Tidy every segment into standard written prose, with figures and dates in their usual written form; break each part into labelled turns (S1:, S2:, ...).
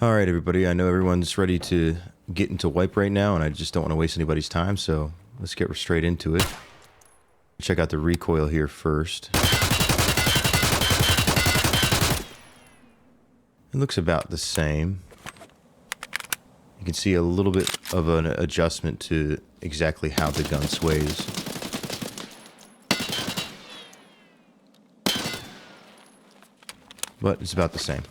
S1: All right, everybody. I know everyone's ready to get into wipe right now, and I just don't want to waste anybody's time, so let's get straight into it. Check out the recoil here first. It looks about the same. You can see a little bit of an adjustment to exactly how the gun sways. But it's about the same.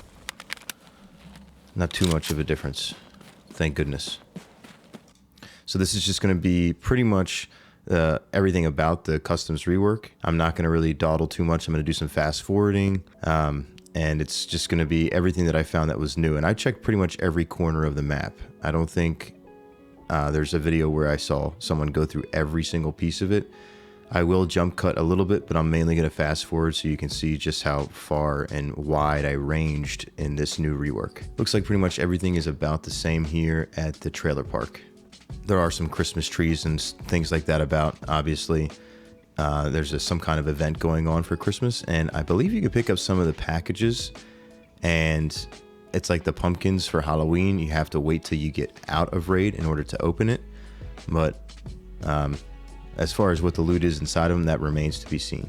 S1: Not too much of a difference. Thank goodness. So this is just going to be pretty much everything about the customs rework. I'm not going to really dawdle too much. I'm going to do some fast forwarding. And it's just going to be everything that I found that was new. And I checked pretty much every corner of the map. I don't think there's a video where I saw someone go through every single piece of it. I will jump cut a little bit, but I'm mainly going to fast forward so you can see just how far and wide I ranged in this new rework. Looks like pretty much everything is about the same here at the trailer park. There are some Christmas trees and things like that about, obviously. There's some kind of event going on for Christmas, and I believe you can pick up some of the packages, and it's like the pumpkins for Halloween. You have to wait till you get out of raid in order to open it, but as far as what the loot is inside of them, that remains to be seen.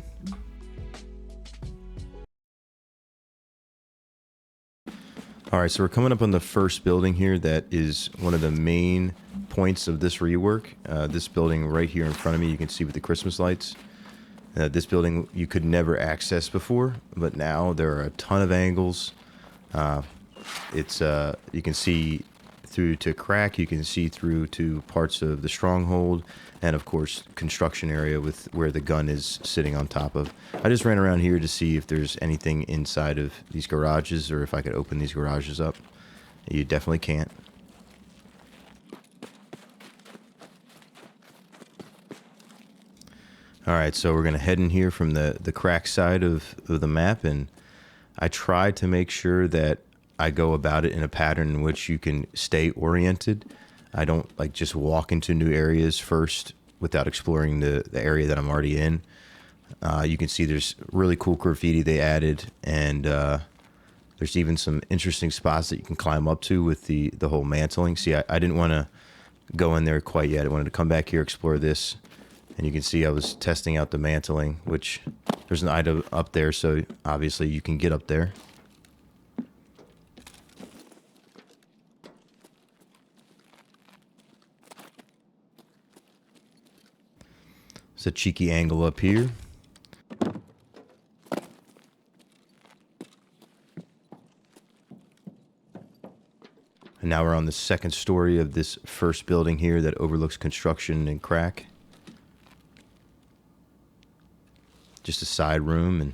S1: All right, so we're coming up on the first building here that is one of the main points of this rework. This building right here in front of me, you can see with the Christmas lights. This building you could never access before, but now there are a ton of angles. You can see through to crack, you can see through to parts of the stronghold, and of course construction area with where the gun is sitting on top of. I just ran around here to see if there's anything inside of these garages or if I could open these garages up. You definitely can't. Alright, so we're going to head in here from the crack side of the map, and I tried to make sure that I go about it in a pattern in which you can stay oriented. I don't like just walk into new areas first without exploring the area that I'm already in. You can see there's really cool graffiti they added, and there's even some interesting spots that you can climb up to with the whole mantling. See, I didn't want to go in there quite yet. I wanted to come back here, explore this, and you can see I was testing out the mantling, which there's an item up there, so obviously you can get up there. It's a cheeky angle up here. And now we're on the second story of this first building here that overlooks construction and crack. Just a side room, and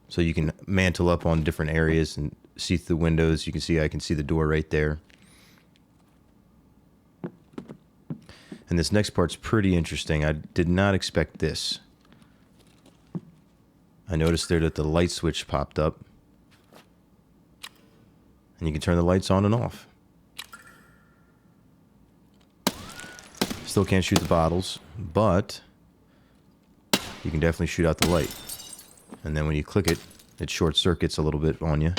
S1: so you can mantle up on different areas and see through the windows. You can see I can see the door right there. And this next part's pretty interesting. I did not expect this. I noticed there that the light switch popped up, and you can turn the lights on and off. Still can't shoot the bottles, but you can definitely shoot out the light. And then when you click it, it short circuits a little bit on you.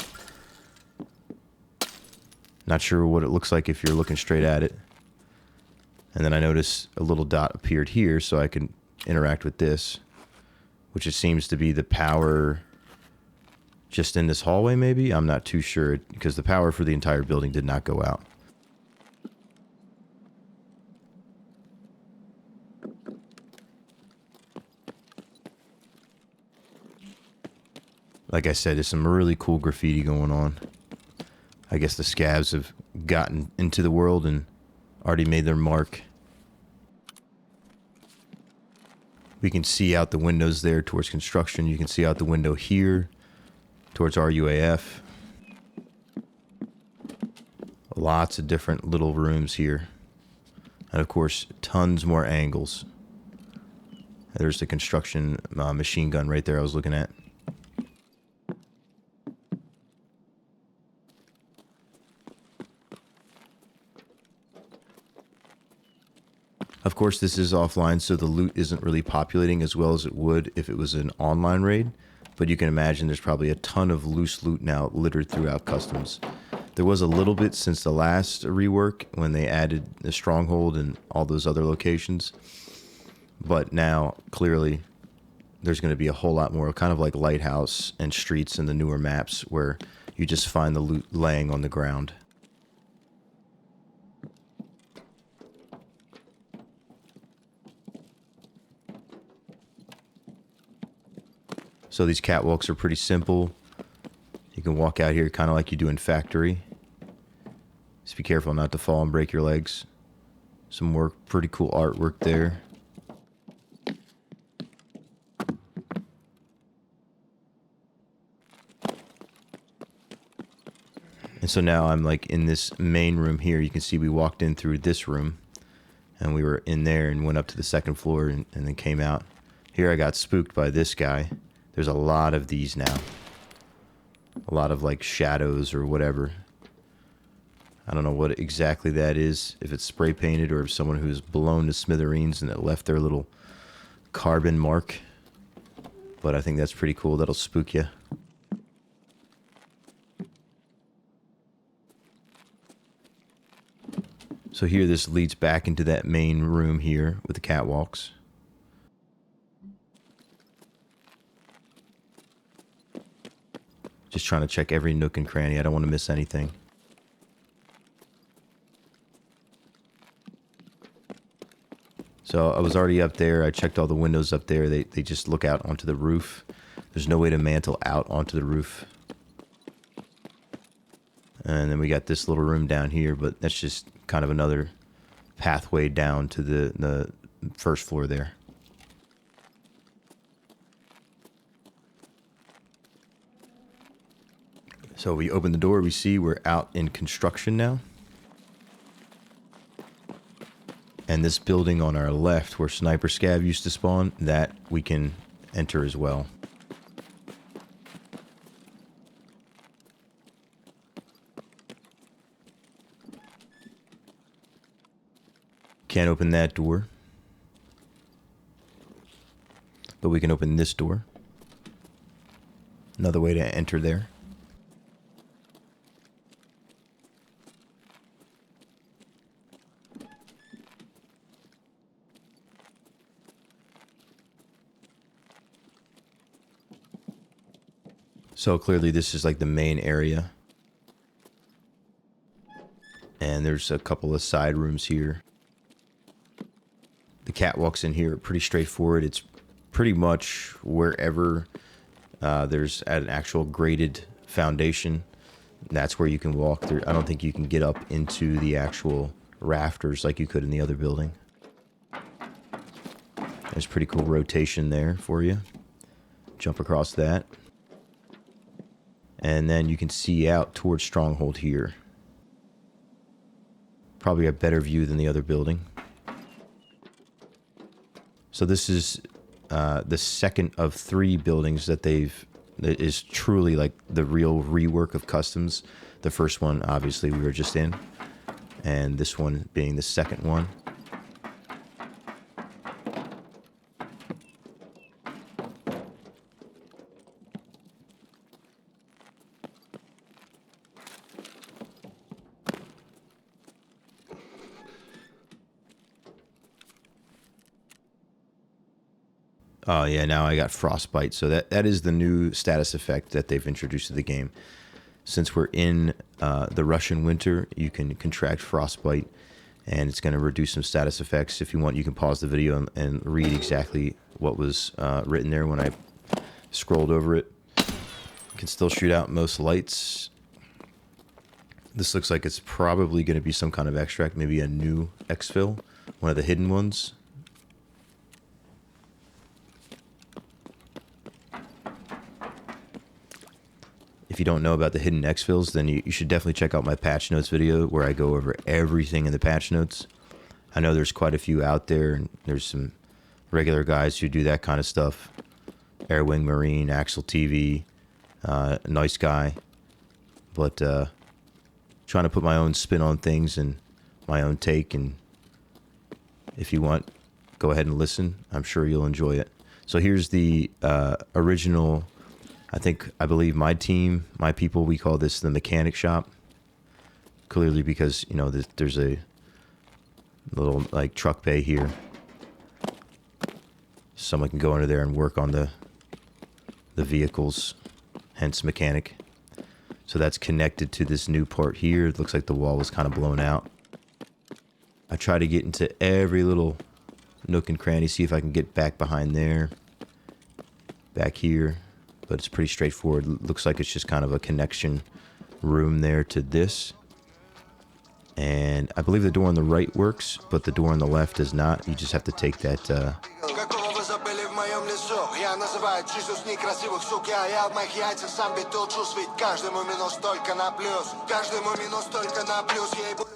S1: Not sure what it looks like if you're looking straight at it. And then I notice a little dot appeared here, so I can interact with this, which it seems to be the power just in this hallway, maybe? I'm not too sure, because the power for the entire building did not go out. Like I said, there's some really cool graffiti going on. I guess the scavs have gotten into the world and already made their mark. We can see out the windows there towards construction. You can see out the window here towards our UAF. Lots of different little rooms here. And of course, tons more angles. There's the construction machine gun right there I was looking at. Of course, this is offline, so the loot isn't really populating as well as it would if it was an online raid. But you can imagine there's probably a ton of loose loot now littered throughout customs. There was a little bit since the last rework when they added the stronghold and all those other locations. But now, clearly, there's going to be a whole lot more, kind of like Lighthouse and Streets in the newer maps, where you just find the loot laying on the ground. So these catwalks are pretty simple. You can walk out here kind of like you do in Factory. Just be careful not to fall and break your legs. Some work, pretty cool artwork there. And so now I'm like in this main room here. You can see we walked in through this room and we were in there and went up to the second floor and then came out. Here I got spooked by this guy. There's a lot of these now. A lot of like shadows or whatever. I don't know what exactly that is. If it's spray painted or if someone who's blown to smithereens and it left their little carbon mark. But I think that's pretty cool. That'll spook you. So here this leads back into that main room here with the catwalks. Just trying to check every nook and cranny. I don't want to miss anything. So I was already up there. I checked all the windows up there. They just look out onto the roof. There's no way to mantle out onto the roof. And then we got this little room down here, but that's just kind of another pathway down to the first floor there. So we open the door, we see we're out in construction now. And this building on our left where Sniper Scav used to spawn, that we can enter as well. Can't open that door. But we can open this door. Another way to enter there. So clearly this is like the main area. And there's a couple of side rooms here. The catwalks in here are pretty straightforward. It's pretty much wherever there's an actual graded foundation. That's where you can walk through. I don't think you can get up into the actual rafters like you could in the other building. There's pretty cool rotation there for you. Jump across that. And then you can see out towards Stronghold here. Probably a better view than the other building. So this is the second of 3 buildings that that is truly like the real rework of customs. The first one, obviously, we were just in. And this one being the second one. Oh yeah, now I got frostbite. So that is the new status effect that they've introduced to the game. Since we're in the Russian winter, you can contract frostbite, and it's going to reduce some status effects. If you want, you can pause the video and read exactly what was written there when I scrolled over it. You can still shoot out most lights. This looks like it's probably going to be some kind of extract, maybe a new exfil, one of the hidden ones. If you don't know about the hidden exfils, then you should definitely check out my patch notes video where I go over everything in the patch notes. I know there's quite a few out there, and there's some regular guys who do that kind of stuff. Airwing Marine, Axel TV, nice guy. But trying to put my own spin on things and my own take, and if you want, go ahead and listen. I'm sure you'll enjoy it. So here's the original, I believe my team, my people, we call this the mechanic shop. Clearly because, you know, there's a little like truck bay here. Someone can go under there and work on the vehicles, hence mechanic. So that's connected to this new part here. It looks like the wall was kind of blown out. I try to get into every little nook and cranny, see if I can get back behind there, back here, but it's pretty straightforward. Looks like it's just kind of a connection room there to this. And I believe the door on the right works, but the door on the left does not. You just have to take that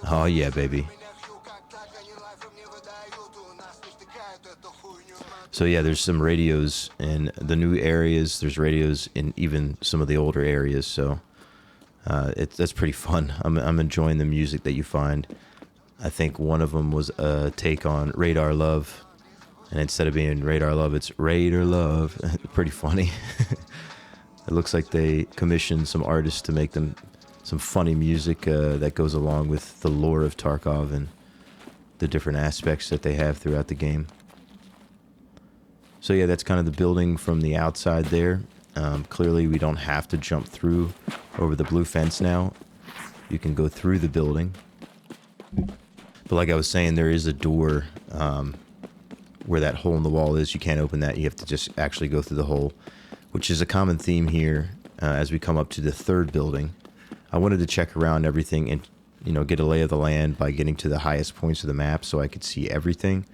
S1: oh yeah, baby. So yeah, there's some radios in the new areas. There's radios in even some of the older areas. So that's pretty fun. I'm enjoying the music that you find. I think one of them was a take on Radar Love. And instead of being Radar Love, it's Raider Love. Pretty funny. It looks like they commissioned some artists to make them some funny music that goes along with the lore of Tarkov and the different aspects that they have throughout the game. So yeah, that's kind of the building from the outside there. Clearly we don't have to jump through over the blue fence now. You can go through the building. But like I was saying, there is a door where that hole in the wall is. You can't open that. You have to just actually go through the hole, which is a common theme here as we come up to the third building. I wanted to check around everything and, you know, get a lay of the land by getting to the highest points of the map so I could see everything.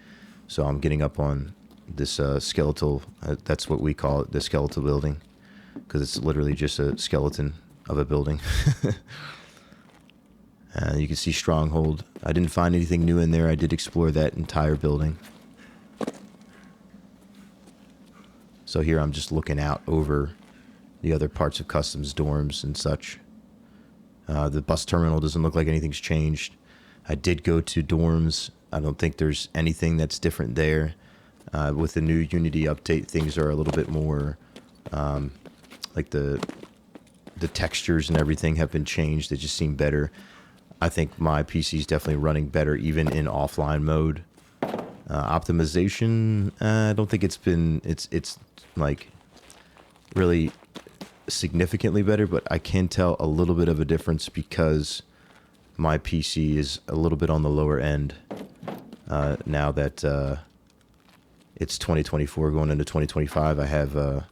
S1: So I'm getting up on this skeletal, that's what we call it, the skeletal building, because it's literally just a skeleton of a building. You can see Stronghold. I didn't find anything new in there. I did explore that entire building. So here I'm just looking out over the other parts of customs dorms and such. The bus terminal doesn't look like anything's changed. I did go to dorms. I don't think there's anything that's different there. With the new Unity update, things are a little bit more like the textures and everything have been changed. They just seem better. I think my PC is definitely running better even in offline mode. Optimization, I don't think it's like really significantly better, but I can tell a little bit of a difference because my PC is a little bit on the lower end now that it's 2024 going into 2025. I have a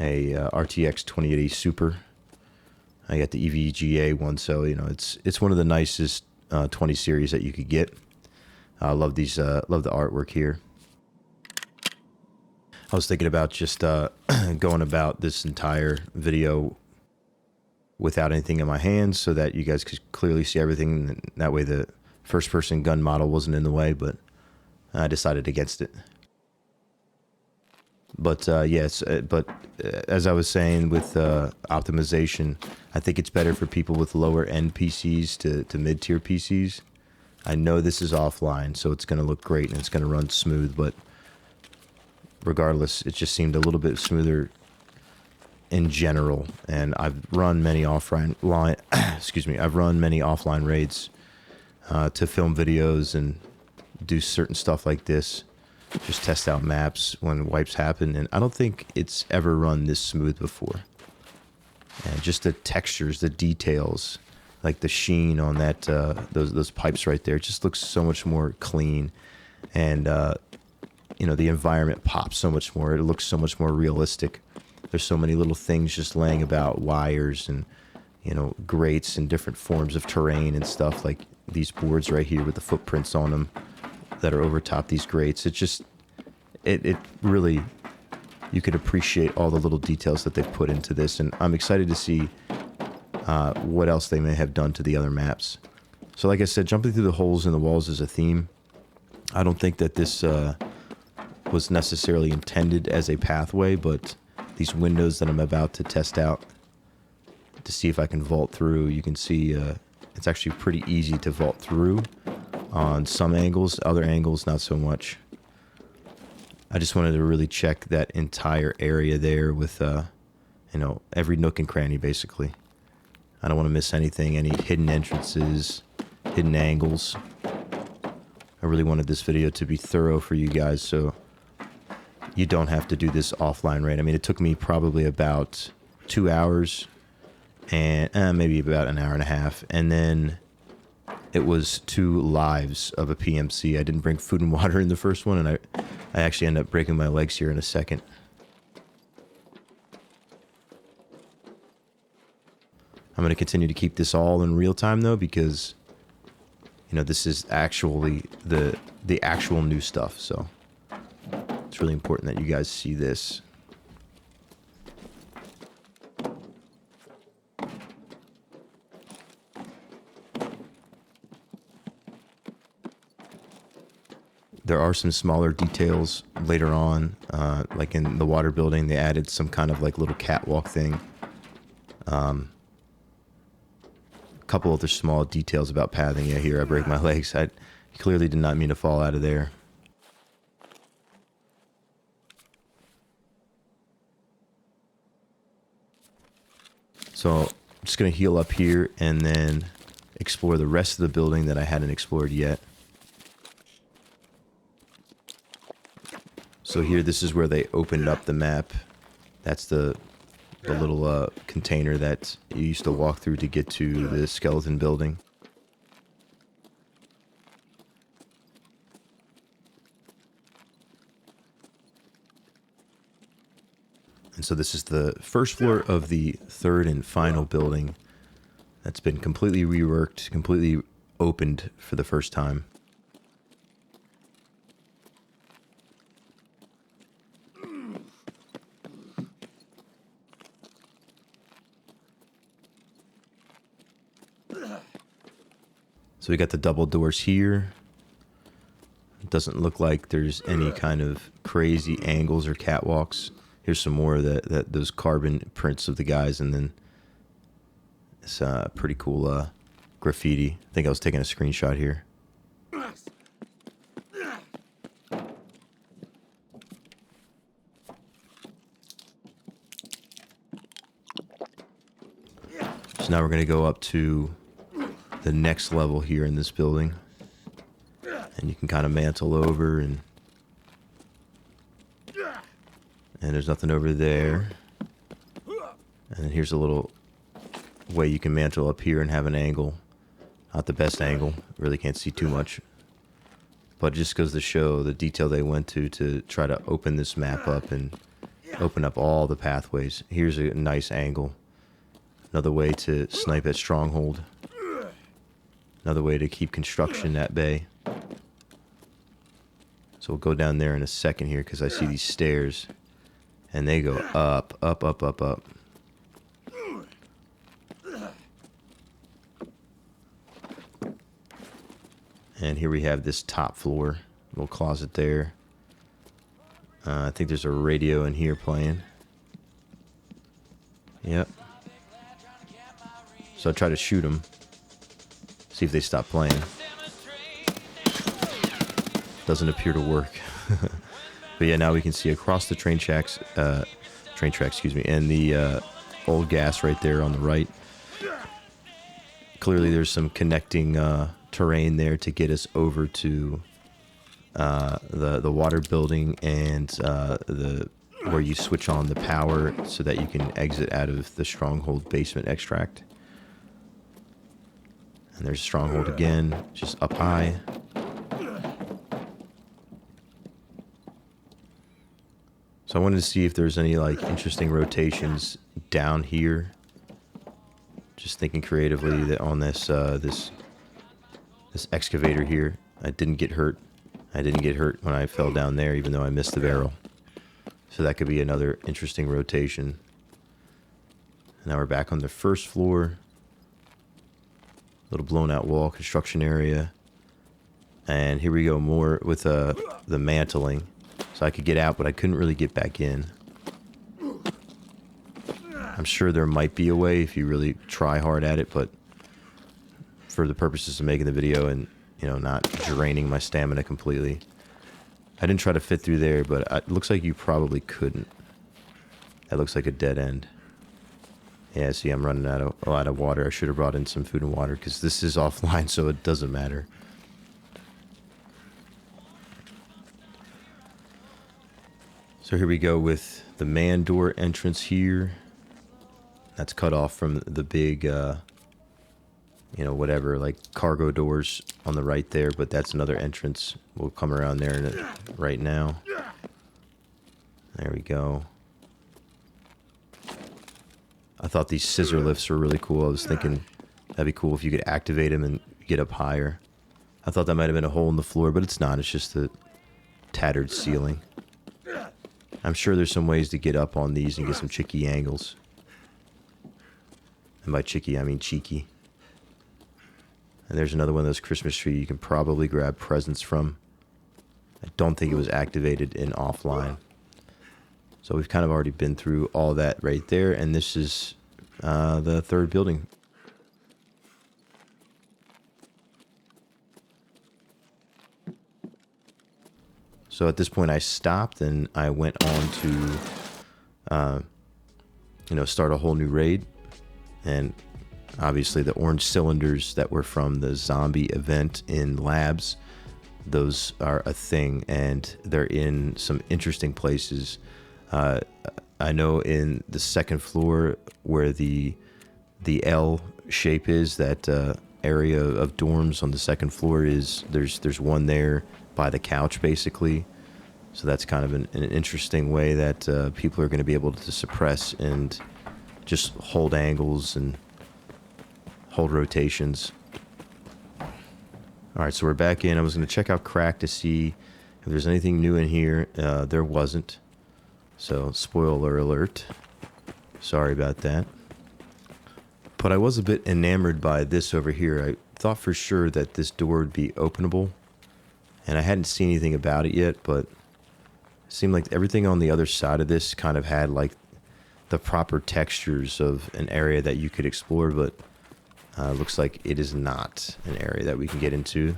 S1: RTX 2080 Super. I got the EVGA one, so you know it's one of the nicest 20 series that you could get. I love these. Love the artwork here. I was thinking about just going about this entire video without anything in my hands, so that you guys could clearly see everything. That way, the first-person gun model wasn't in the way, but I decided against it. But yes, but as I was saying with optimization, I think it's better for people with lower end PCs to mid-tier PCs. I know this is offline, so it's going to look great and it's going to run smooth, but regardless, it just seemed a little bit smoother in general. And I've run many offline I've run many offline raids to film videos and do certain stuff like this. Just test out maps when wipes happen, and I don't think it's ever run this smooth before. And just the textures, the details, like the sheen on that those pipes right there, it just looks so much more clean, and you know, the environment pops so much more. It looks so much more realistic. There's so many little things just laying about, wires and, you know, grates and different forms of terrain and stuff, like these boards right here with the footprints on them that are over top these grates. It just, it really, you could appreciate all the little details that they've put into this, and I'm excited to see what else they may have done to the other maps. So like I said, jumping through the holes in the walls is a theme. I don't think that this was necessarily intended as a pathway, but these windows that I'm about to test out to see if I can vault through, you can see it's actually pretty easy to vault through. on some angles, other angles not so much. I just wanted to really check that entire area there with, you know, every nook and cranny basically. I don't want to miss anything, any hidden entrances, hidden angles. I really wanted this video to be thorough for you guys, so you don't have to do this offline, right? I mean, it took me probably about 2 hours and maybe about an hour and a half, and then it was 2 lives of a PMC. I didn't bring food and water in the first one, and I actually ended up breaking my legs here in a second. I'm going to continue to keep this all in real time though, because you know this is actually the actual new stuff, so it's really important that you guys see this. There are some smaller details later on, like in the water building, they added some kind of like little catwalk thing. A couple other small details about pathing. Yeah, here I break my legs. I clearly did not mean to fall out of there. So I'm just going to heal up here and then explore the rest of the building that I hadn't explored yet. So here, this is where they opened up the map. That's the little container that you used to walk through to get to the skeleton building. And so this is the first floor of the third and final building that's been completely reworked, completely opened for the first time. So we got the double doors here. It doesn't look like there's any kind of crazy angles or catwalks. Here's some more of those carbon prints of the guys, and then this pretty cool graffiti. I think I was taking a screenshot here. So now we're going to go up to the next level here in this building, and you can kind of mantle over, and there's nothing over there. And then here's a little way you can mantle up here and have an angle. Not the best angle, really can't see too much, but it just goes to show the detail they went to try to open this map up and open up all the pathways. Here's a nice angle, another way to snipe at stronghold. Another way to keep construction at bay. So we'll go down there in a second here because I see these stairs. And they go up, up, up, up, up. And here we have this top floor. Little closet there. I think there's a radio in here playing. Yep. So I try to shoot them. See if they stop playing. Doesn't appear to work. But yeah, now we can see across the train tracks, and the old gas right there on the right. Clearly there's some connecting terrain there to get us over to the water building and where you switch on the power so that you can exit out of the stronghold basement extract. And there's stronghold again, just up high. So I wanted to see if there's any like interesting rotations down here. Just thinking creatively that on this this excavator here, I didn't get hurt. I didn't get hurt when I fell down there, even though I missed the barrel. So that could be another interesting rotation. Now we're back on the first floor. Little blown out wall, construction area. And here we go, more with the mantling. So I could get out, but I couldn't really get back in. I'm sure there might be a way if you really try hard at it, but for the purposes of making the video and, you know, not draining my stamina completely. I didn't try to fit through there, but it looks like you probably couldn't. That looks like a dead end. Yeah, see, I'm running out of a lot of water. I should have brought in some food and water because this is offline, so it doesn't matter. So here we go with the man door entrance here. That's cut off from the big, you know, whatever, like cargo doors on the right there, but that's another entrance. We'll come around there right now. There we go. I thought these scissor lifts were really cool. I was thinking that'd be cool if you could activate them and get up higher. I thought that might have been a hole in the floor, but it's not. It's just a tattered ceiling. I'm sure there's some ways to get up on these and get some cheeky angles. And by cheeky, I mean cheeky. And there's another one of those Christmas trees you can probably grab presents from. I don't think it was activated in offline. So we've kind of already been through all that right there. And this is the third building. So at this point I stopped and I went on to, you know, start a whole new raid. And obviously the orange cylinders that were from the zombie event in labs, those are a thing and they're in some interesting places. I know in the second floor where the L shape is, that area of dorms on the second floor is, there's one there by the couch basically. So that's kind of an interesting way that people are going to be able to suppress and just hold angles and hold rotations. Alright, so we're back in. I was going to check out Crack to see if there's anything new in here. There wasn't. So, spoiler alert. Sorry about that. But I was a bit enamored by this over here. I thought for sure that this door would be openable. And I hadn't seen anything about it yet, but it seemed like everything on the other side of this kind of had like the proper textures of an area that you could explore, but looks like it is not an area that we can get into.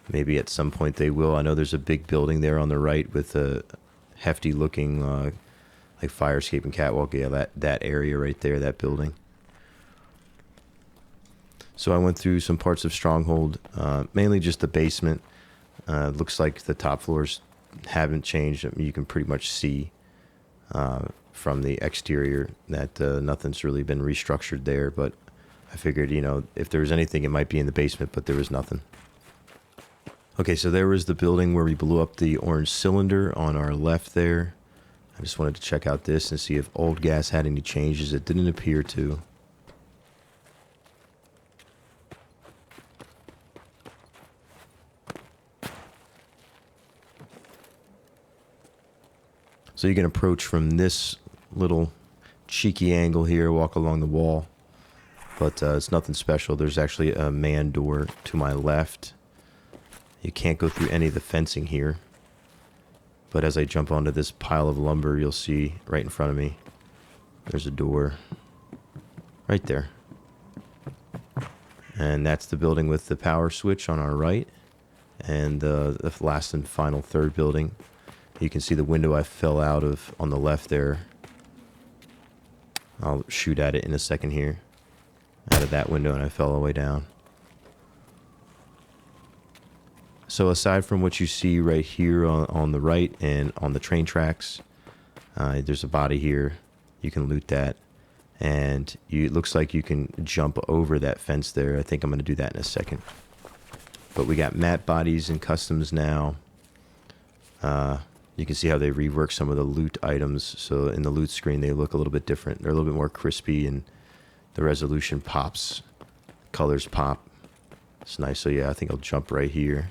S1: Maybe at some point they will. I know there's a big building there on the right with a hefty looking like fire escape and catwalk. Yeah, that area right there, that building. So I went through some parts of Stronghold, mainly just the basement. Looks like the top floors haven't changed. I mean, you can pretty much see from the exterior that nothing's really been restructured there, but I figured, you know, if there was anything, it might be in the basement, but there was nothing. Okay, so there was the building where we blew up the orange cylinder on our left there. I just wanted to check out this and see if old gas had any changes. It didn't appear to. So you can approach from this little cheeky angle here, walk along the wall. But it's nothing special. There's actually a man door to my left. You can't go through any of the fencing here. But as I jump onto this pile of lumber, you'll see right in front of me, there's a door right there. And that's the building with the power switch on our right. And the last and final third building. You can see the window I fell out of on the left there. I'll shoot at it in a second here. Out of that window, and I fell all the way down. So aside from what you see right here on the right and on the train tracks, there's a body here. You can loot that. And it looks like you can jump over that fence there. I think I'm going to do that in a second. But we got matte bodies and customs now. You can see how they rework some of the loot items. So in the loot screen, they look a little bit different. They're a little bit more crispy, and the resolution pops. Colors pop. It's nice. So yeah, I think I'll jump right here.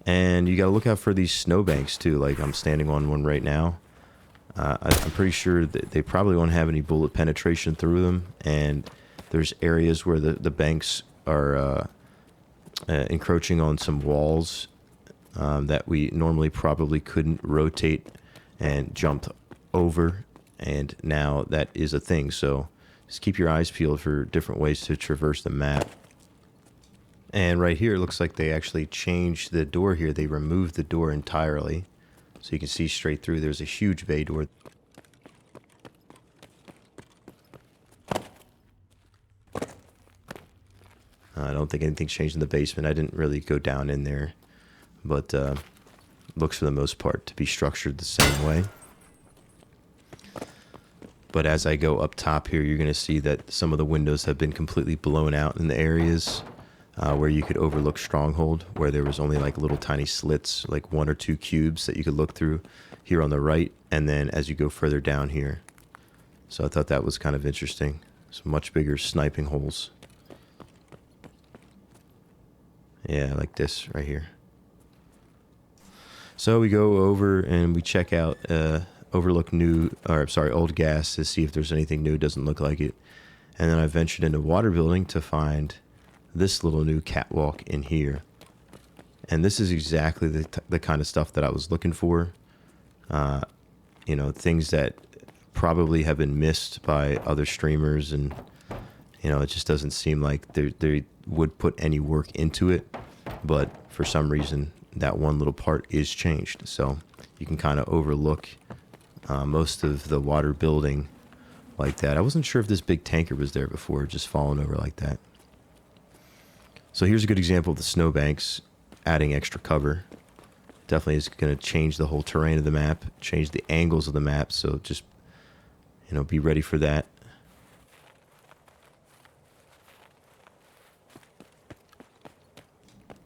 S1: And you got to look out for these snowbanks too. Like I'm standing on one right now. I'm pretty sure that they probably won't have any bullet penetration through them. And there's areas where the banks are encroaching on some walls that we normally probably couldn't rotate and jump over. And now that is a thing. So just keep your eyes peeled for different ways to traverse the map. And right here, it looks like they actually changed the door here. They removed the door entirely. So you can see straight through. There's a huge bay door. I don't think anything's changed in the basement. I didn't really go down in there. But looks for the most part to be structured the same way. But as I go up top here, you're going to see that some of the windows have been completely blown out in the areas where you could overlook Stronghold, where there was only like little tiny slits, like 1 or 2 cubes that you could look through here on the right. And then as you go further down here. So I thought that was kind of interesting. Some much bigger sniping holes. Yeah, like this right here. So we go over and we check out overlook old gas to see if there's anything new. It doesn't look like it. And then I ventured into water building to find this little new catwalk in here. And this is exactly the kind of stuff that I was looking for. You know, things that probably have been missed by other streamers, and you know, it just doesn't seem like they would put any work into it. But for some reason, that one little part is changed. So you can kind of overlook most of the water building like that. I wasn't sure if this big tanker was there before, just falling over like that. So here's a good example of the snowbanks adding extra cover. Definitely is going to change the whole terrain of the map, change the angles of the map. So just, you know, be ready for that.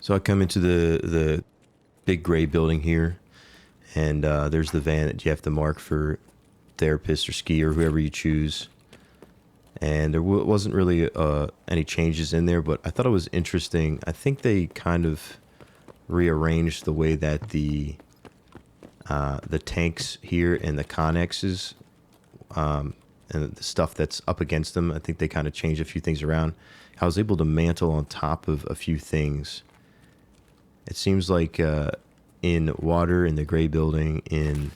S1: So I come into the big gray building here, and there's the van that you have to mark for therapist or skier, whoever you choose. And there wasn't really any changes in there, but I thought it was interesting. I think they kind of rearranged the way that the tanks here and the connexes and the stuff that's up against them, I think they kind of changed a few things around. I was able to mantle on top of a few things. It seems like in water, in the gray building, in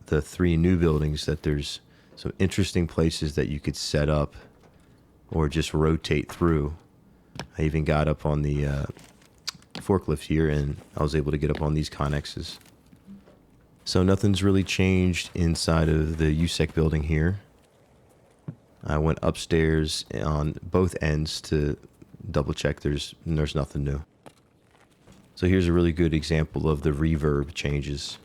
S1: the 3 new buildings, that there's some interesting places that you could set up or just rotate through. I even got up on the forklift here, and I was able to get up on these connexes. So nothing's really changed inside of the USEC building here. I went upstairs on both ends to double check there's nothing new. So here's a really good example of the reverb changes.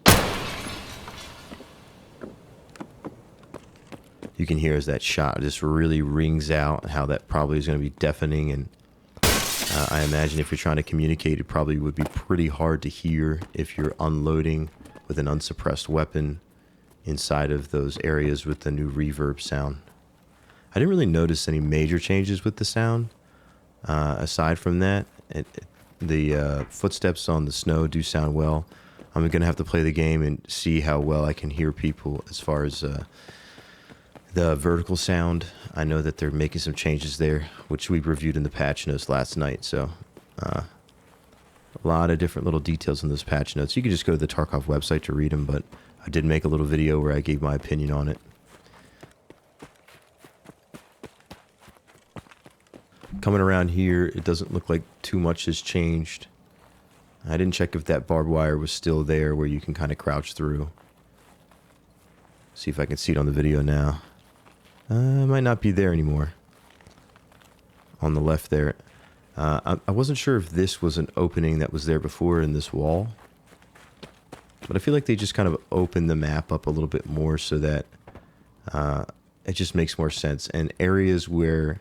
S1: You can hear as that shot just really rings out, how that probably is going to be deafening. And I imagine if you're trying to communicate, it probably would be pretty hard to hear if you're unloading with an unsuppressed weapon inside of those areas with the new reverb sound. I didn't really notice any major changes with the sound. Aside from that, the footsteps on the snow do sound well. I'm going to have to play the game and see how well I can hear people as far as the vertical sound. I know that they're making some changes there, which we reviewed in the patch notes last night. So a lot of different little details in those patch notes. You can just go to the Tarkov website to read them, but I did make a little video where I gave my opinion on it. Coming around here, it doesn't look like too much has changed. I didn't check if that barbed wire was still there where you can kind of crouch through. See if I can see it on the video now. It might not be there anymore. On the left there. I wasn't sure if this was an opening that was there before in this wall. But I feel like they just kind of opened the map up a little bit more so that it just makes more sense. And areas where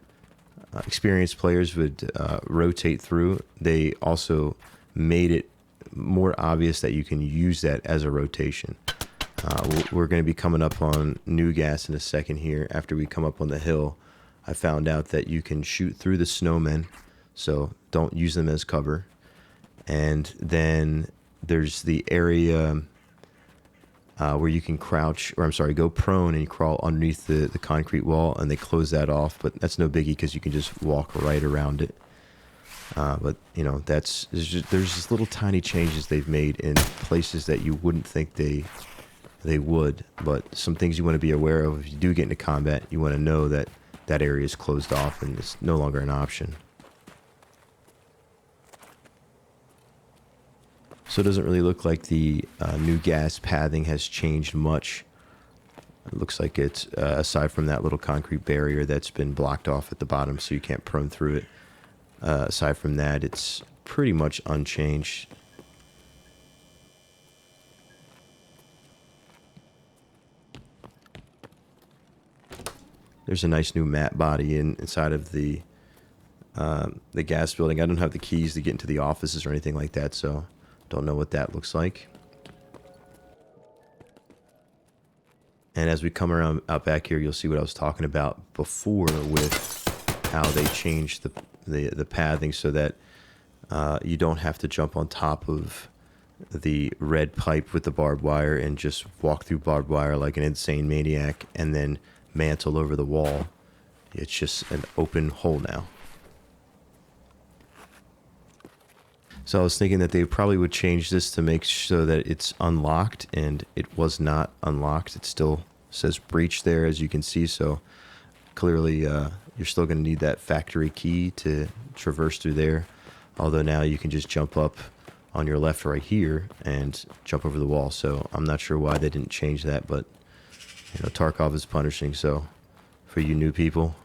S1: experienced players would rotate through, they also made it more obvious that you can use that as a rotation. We're going to be coming up on new gas in a second here. After we come up on the hill, I found out that you can shoot through the snowmen, so don't use them as cover. And then there's the area where you can crouch, or I'm sorry, go prone and crawl underneath the concrete wall, and they close that off, but that's no biggie because you can just walk right around it. But you know, there's just little tiny changes they've made in places that you wouldn't think they would, but some things you want to be aware of. If you do get into combat, you want to know that that area is closed off and it's no longer an option. So it doesn't really look like the new gas pathing has changed much. It looks like it's, aside from that little concrete barrier that's been blocked off at the bottom so you can't prone through it. Aside from that, it's pretty much unchanged. There's a nice new mat body inside of the gas building. I don't have the keys to get into the offices or anything like that, so don't know what that looks like. And as we come around out back here, you'll see what I was talking about before with how they changed the pathing so that you don't have to jump on top of the red pipe with the barbed wire and just walk through barbed wire like an insane maniac and then mantle over the wall. It's just an open hole now. So I was thinking that they probably would change this to make sure that it's unlocked, and it was not unlocked. It still says breach there, as you can see. So clearly you're still going to need that factory key to traverse through there. Although now you can just jump up on your left right here and jump over the wall. So I'm not sure why they didn't change that, but you know, Tarkov is punishing. So for you new people,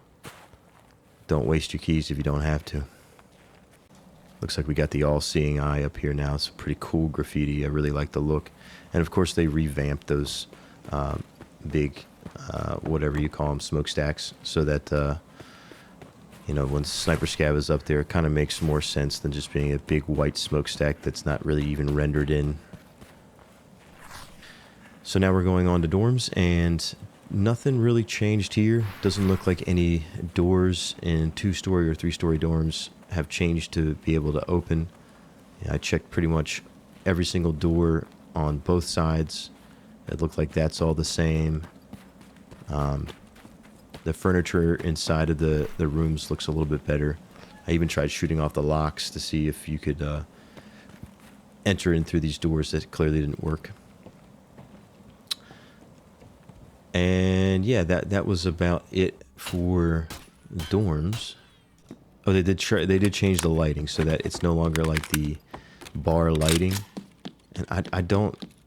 S1: don't waste your keys if you don't have to. Looks like we got the all-seeing eye up here now. It's pretty cool graffiti. I really like the look. And of course they revamped those big, whatever you call them, smokestacks, so that you know, when Sniper Scav is up there, it kind of makes more sense than just being a big white smokestack that's not really even rendered in. So now we're going on to dorms, and nothing really changed here. Doesn't look like any doors in 2-story or 3-story dorms have changed to be able to open. Yeah, I checked pretty much every single door on both sides. It looked like that's all the same. The furniture inside of the rooms looks a little bit better. I even tried shooting off the locks to see if you could enter in through these doors. That clearly didn't work. And yeah, that was about it for the dorms. Oh, they did change the lighting so that it's no longer like the bar lighting. And I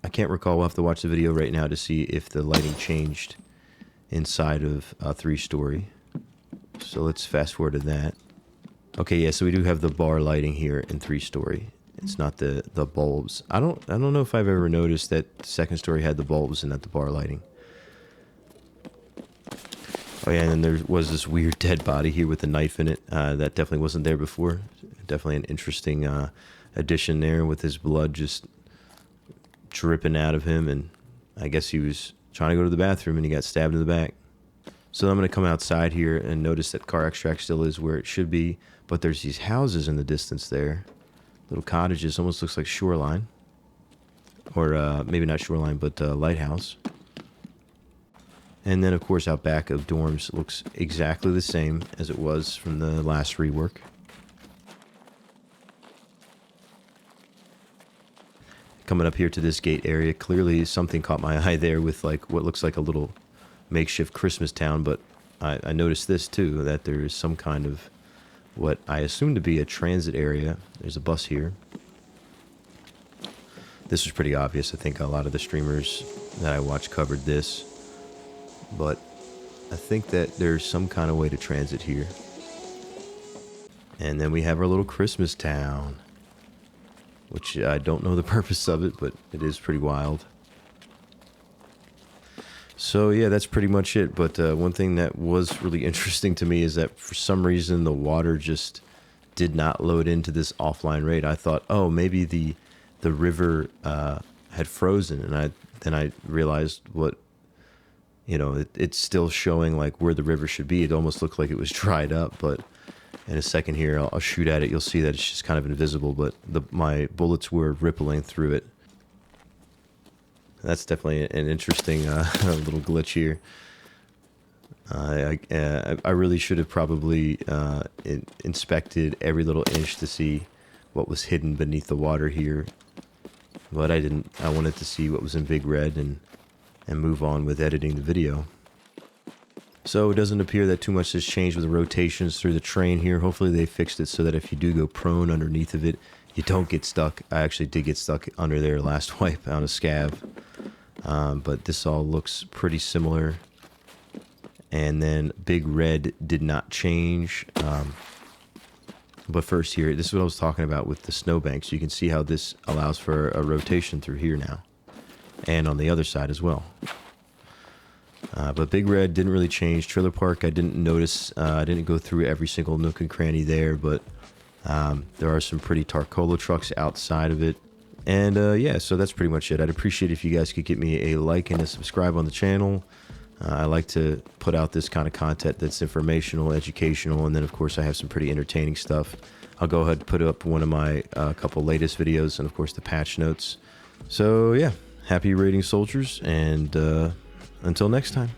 S1: can't recall. We'll have to watch the video right now to see if the lighting changed inside of a 3-story. So let's fast forward to that. Okay, yeah, so we do have the bar lighting here in 3-story. It's not the bulbs. I don't know if I've ever noticed that 2nd story had the bulbs and not the bar lighting. Oh yeah, and then there was this weird dead body here with a knife in it. That definitely wasn't there before. Definitely an interesting addition there with his blood just dripping out of him. And I guess he was trying to go to the bathroom and he got stabbed in the back. So I'm going to come outside here and notice that car extract still is where it should be. But there's these houses in the distance there. Little cottages. Almost looks like shoreline. Or maybe not shoreline, but lighthouse. And then, of course, out back of dorms looks exactly the same as it was from the last rework. Coming up here to this gate area, clearly something caught my eye there with like what looks like a little makeshift Christmas town, but I noticed this too, that there is some kind of what I assume to be a transit area. There's a bus here. This was pretty obvious. I think a lot of the streamers that I watched covered this. But I think that there's some kind of way to transit here. And then we have our little Christmas town, which I don't know the purpose of it, but it is pretty wild. So yeah, that's pretty much it. But one thing that was really interesting to me is that for some reason the water just did not load into this offline raid. I thought, oh, maybe the river had frozen, and then I realized what. You know, it's still showing like where the river should be. It almost looked like it was dried up, but in a second here, I'll shoot at it. You'll see that it's just kind of invisible, but my bullets were rippling through it. That's definitely an interesting little glitch here. I really should have probably inspected every little inch to see what was hidden beneath the water here, but I didn't. I wanted to see what was in big red and move on with editing the video. So it doesn't appear that too much has changed with the rotations through the train here. Hopefully they fixed it so that if you do go prone underneath of it, you don't get stuck. I actually did get stuck under there last wipe on a scav. But this all looks pretty similar. And then Big Red did not change. But first here, this is what I was talking about with the Snowbanks. You can see how this allows for a rotation through here now. And on the other side as well. But Big Red didn't really change. Trailer Park, I didn't notice. I didn't go through every single nook and cranny there. But there are some pretty Tarkov trucks outside of it. And yeah, so that's pretty much it. I'd appreciate if you guys could get me a like and a subscribe on the channel. I like to put out this kind of content that's informational, educational, and then of course I have some pretty entertaining stuff. I'll go ahead and put up one of my couple latest videos and of course the patch notes. So yeah, happy raiding soldiers, and until next time.